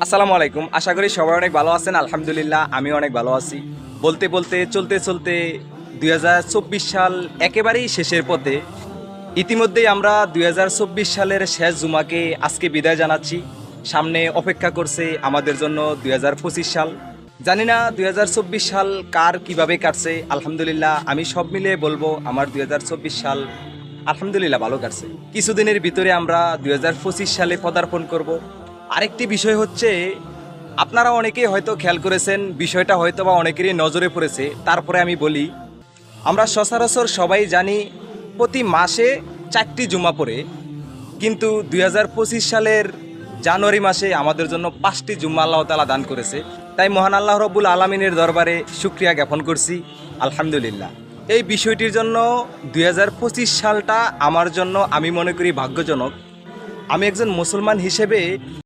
আসসালামু আলাইকুম। আশা করি সবাই অনেক ভালো আছেন। আলহামদুলিল্লাহ আমি অনেক ভালো আছি। বলতে বলতে চলতে চলতে ২০২৪ সাল একেবারেই শেষের পথে। ইতিমধ্যেই আমরা ২০২৪ সালের শেষ জুমাকে আজকে বিদায় জানাচ্ছি। সামনে অপেক্ষা করছে আমাদের জন্য ২০২৫ সাল। জানি না ২০২৪ সাল কার কিভাবে কাটছে। আলহামদুলিল্লাহ আমি সব মিলিয়ে বলবো আমার ২০২৪ সাল আলহামদুলিল্লাহ ভালো কাটছে। কিছুদিনের ভিতরে আমরা ২০২৫ সালে পদার্পণ করব। আরেকটি বিষয় হচ্ছে, আপনারা অনেকেই হয়তো খেয়াল করেছেন, বিষয়টা হয়তো বা অনেকেরই নজরে পড়েছে। তারপরে আমি বলি, আমরা সচরাচর সবাই জানি প্রতি মাসে 4টি জুমা পড়ে, কিন্তু ২০২৫ সালের জানুয়ারি মাসে আমাদের জন্য 5টি জুম্মা আল্লাহ তাআলা দান করেছে। তাই মহান আল্লাহ রব্বুল আলামিনের দরবারে শুকরিয়া জ্ঞাপন করছি আলহামদুলিল্লাহ। এই বিষয়টির জন্য ২০২৫ সালটা আমার জন্য আমি মনে করি ভাগ্যজনক। আমি একজন মুসলমান হিসেবে